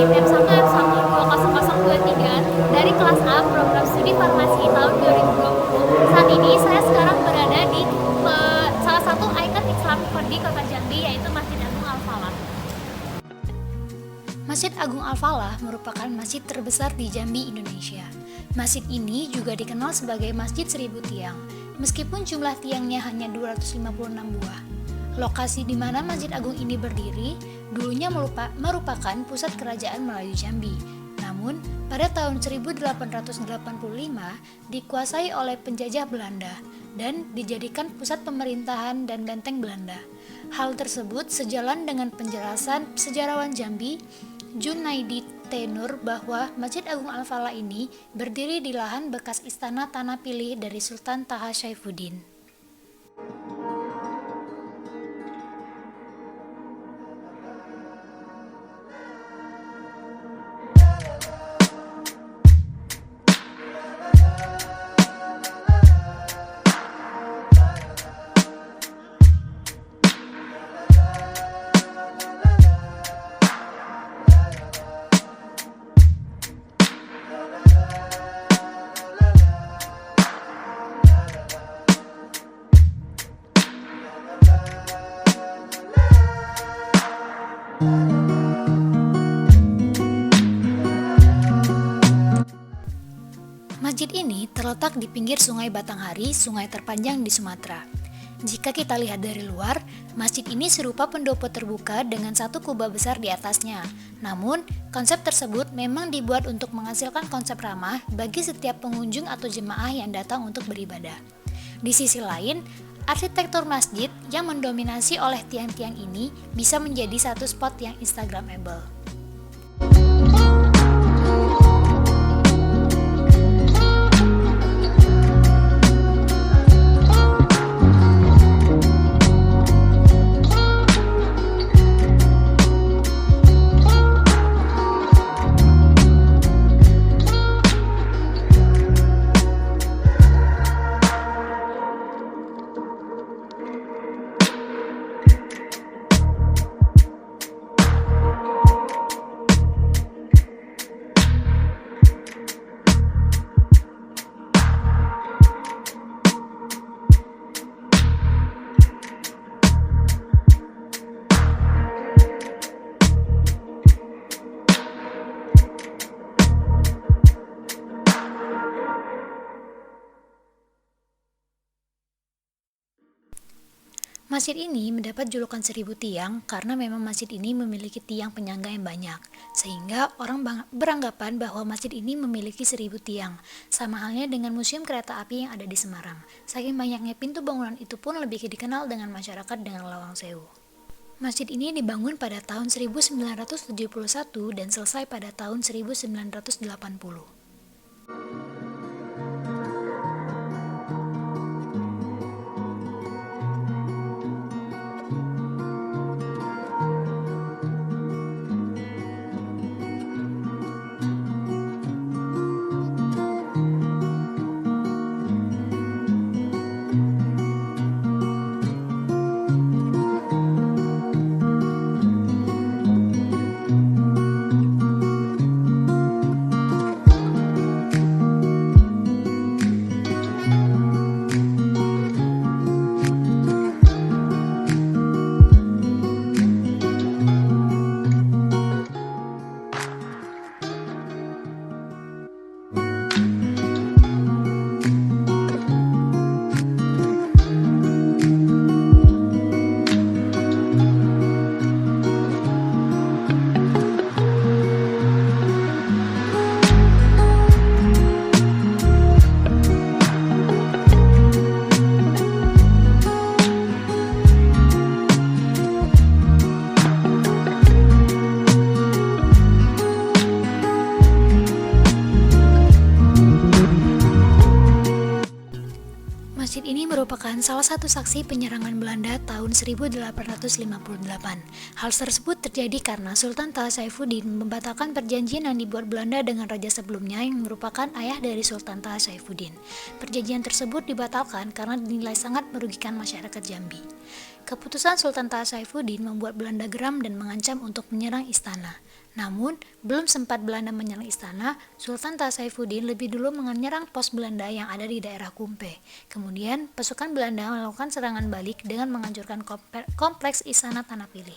di M1M1200023 dari kelas A program studi farmasi tahun 2020. Saat ini saya sekarang berada di salah satu ikon Islamic di Kota Jambi, yaitu Masjid Agung Al-Falah. Masjid Agung Al-Falah merupakan masjid terbesar di Jambi, Indonesia. Masjid ini juga dikenal sebagai Masjid Seribu Tiang, meskipun jumlah tiangnya hanya 256 buah. Lokasi di mana Masjid Agung ini berdiri dulunya merupakan pusat kerajaan Melayu Jambi. Namun, pada tahun 1885 dikuasai oleh penjajah Belanda dan dijadikan pusat pemerintahan dan benteng Belanda. Hal tersebut sejalan dengan penjelasan sejarawan Jambi Junaidi Tenur bahwa Masjid Agung Al-Falah ini berdiri di lahan bekas istana Tanah Pilih dari Sultan Taha Saifuddin. Masjid ini terletak di pinggir Sungai Batanghari, sungai terpanjang di Sumatera. Jika kita lihat dari luar, masjid ini serupa pendopo terbuka dengan satu kubah besar di atasnya. Namun, konsep tersebut memang dibuat untuk menghasilkan konsep ramah bagi setiap pengunjung atau jemaah yang datang untuk beribadah. Di sisi lain, arsitektur masjid yang mendominasi oleh tiang-tiang ini bisa menjadi satu spot yang instagramable. Masjid ini mendapat julukan Seribu Tiang karena memang masjid ini memiliki tiang penyangga yang banyak, sehingga orang beranggapan bahwa masjid ini memiliki 1000 tiang, sama halnya dengan Museum Kereta Api yang ada di Semarang. Saking banyaknya pintu bangunan itu pun lebih dikenal dengan masyarakat dengan Lawang Sewu. Masjid ini dibangun pada tahun 1971 dan selesai pada tahun 1980. Masjid ini merupakan salah satu saksi penyerangan Belanda tahun 1858. Hal tersebut terjadi karena Sultan Taha Saifuddin membatalkan perjanjian yang dibuat Belanda dengan raja sebelumnya yang merupakan ayah dari Sultan Taha Saifuddin. Perjanjian tersebut dibatalkan karena dinilai sangat merugikan masyarakat Jambi. Keputusan Sultan Taha Saifuddin membuat Belanda geram dan mengancam untuk menyerang istana. Namun, belum sempat Belanda menyerang istana, Sultan Tasaifuddin lebih dulu menyerang pos Belanda yang ada di daerah Kumpe. Kemudian, pasukan Belanda melakukan serangan balik dengan menghancurkan kompleks istana Tanah Pilih.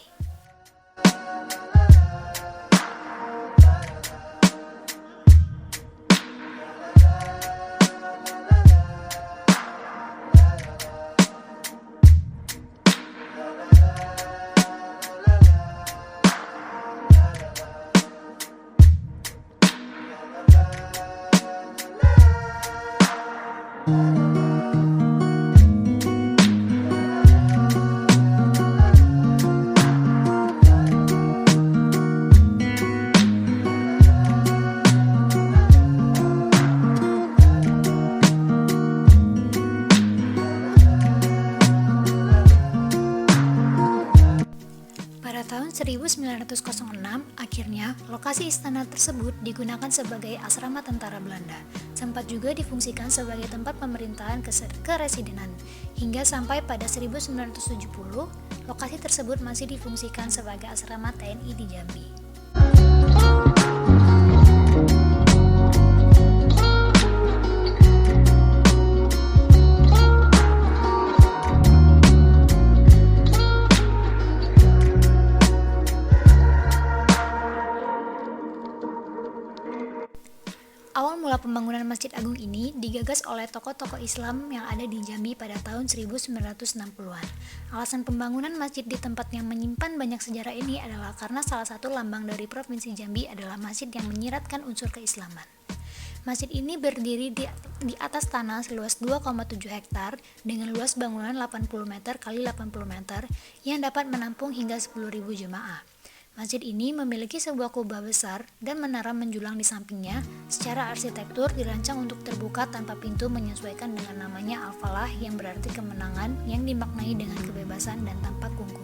Pada tahun 1906, akhirnya lokasi istana tersebut digunakan sebagai asrama tentara Belanda. Sempat juga difungsikan sebagai tempat pemerintahan keresidenan. Hingga sampai pada 1970, lokasi tersebut masih difungsikan sebagai asrama TNI di Jambi. Awal mula pembangunan Masjid Agung ini digagas oleh tokoh-tokoh Islam yang ada di Jambi pada tahun 1960-an. Alasan pembangunan masjid di tempat yang menyimpan banyak sejarah ini adalah karena salah satu lambang dari Provinsi Jambi adalah masjid yang menyiratkan unsur keislaman. Masjid ini berdiri di atas tanah seluas 2,7 hektar dengan luas bangunan 80 meter x 80 meter yang dapat menampung hingga 10.000 jemaah. Masjid ini memiliki sebuah kubah besar dan menara menjulang di sampingnya. Secara arsitektur dirancang untuk terbuka tanpa pintu menyesuaikan dengan namanya Al-Falah yang berarti kemenangan yang dimaknai dengan kebebasan dan tanpa kungkungan.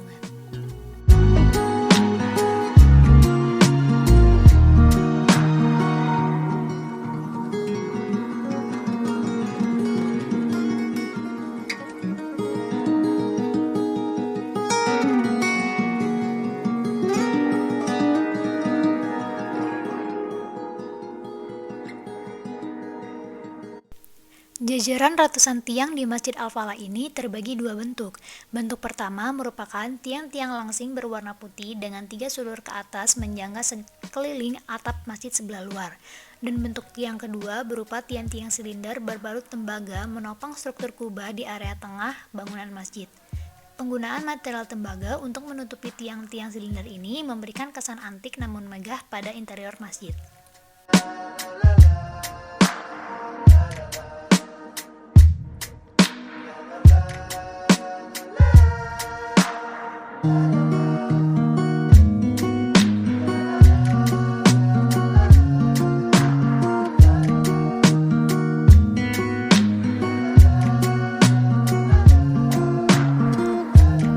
Jajaran ratusan tiang di Masjid Al-Falah ini terbagi dua bentuk. Bentuk pertama merupakan tiang-tiang langsing berwarna putih dengan 3 sulur ke atas menjangka sekeliling atap masjid sebelah luar. Dan bentuk tiang kedua berupa tiang-tiang silinder berbalut tembaga menopang struktur kubah di area tengah bangunan masjid. Penggunaan material tembaga untuk menutupi tiang-tiang silinder ini memberikan kesan antik namun megah pada interior masjid.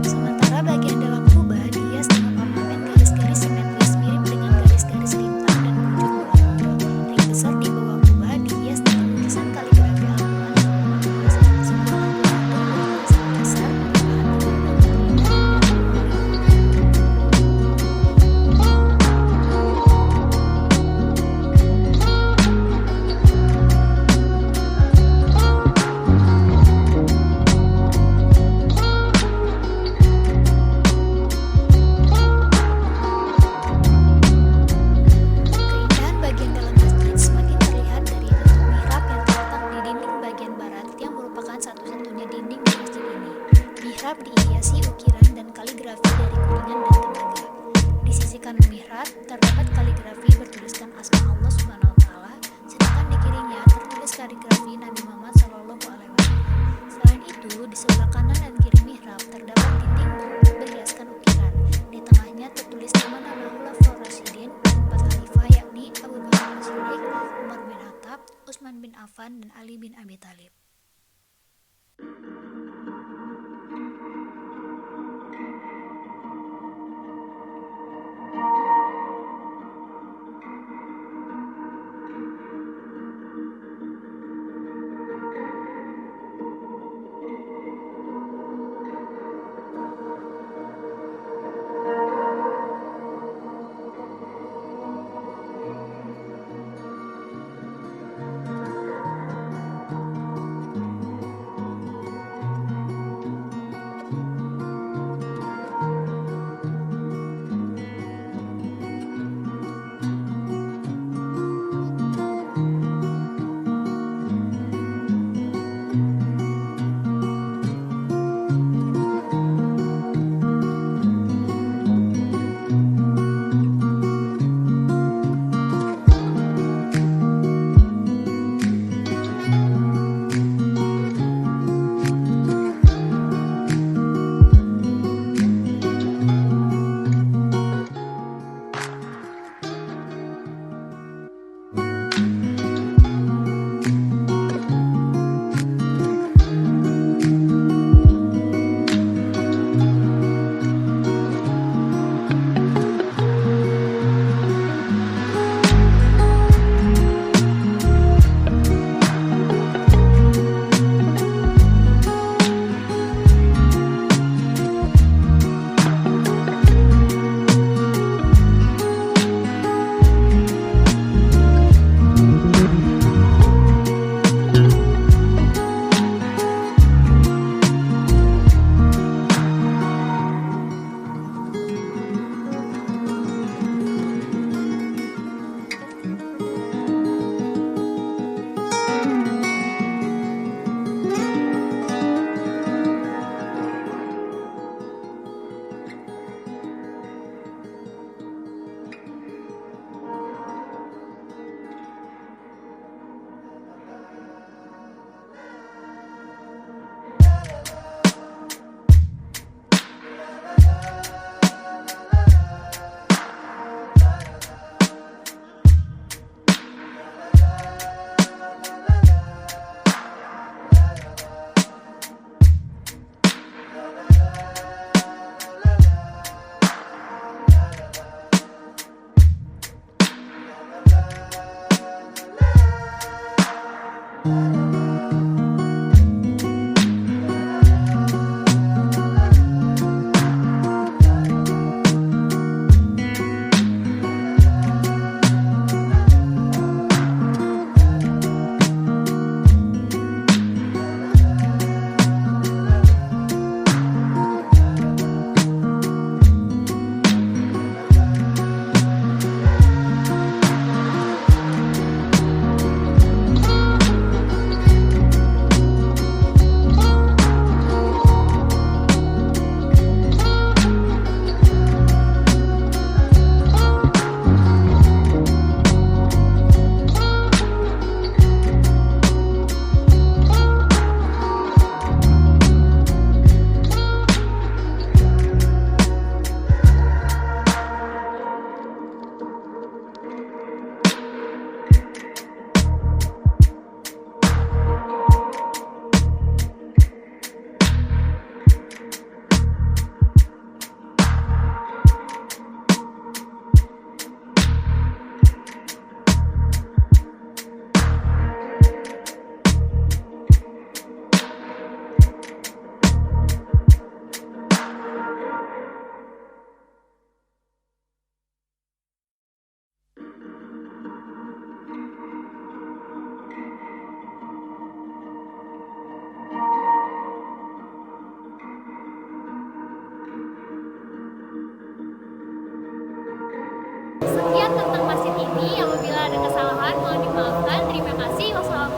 Sementara bagian dalam kubah dihias dengan ornamen garis-garis simetris mirip dengan garis-garis lintang dan bujur bola-bola. Ring besar di bawah kubah dihias dengan lukisan kaligrafi Al-Quran sebuah lampu gantung besar Keindahan bagian dalam masjid semakin terlihat dari bentuk mihrab yang terletak di dinding bagian barat yang merupakan satu-satunya dinding di masjid ini. Mihrab dihiasi ukiran dan kaligrafi dari kuningan dan tembaga. Di sisi kanan mihrab terdapat kaligrafi bertuliskan asma Allah Subhanahu wa taala, sedangkan di kirinya tertulis kaligrafi Nabi Muhammad SAW. Selain itu, di sebelah kanan dan kiri mihrab terdapat dinding berhiaskan ukiran. Di tengahnya tertulis nama-nama Khulafaur Rasyidin, 4 khalifah yakni Abu Bakar As-Siddiq, Umar bin Khattab, Utsman bin Affan, dan Ali bin Abi Thalib. Sekian tentang masjid ini. Apabila ada kesalahan mohon dimaafkan. Terima kasih. Wassalamualaikum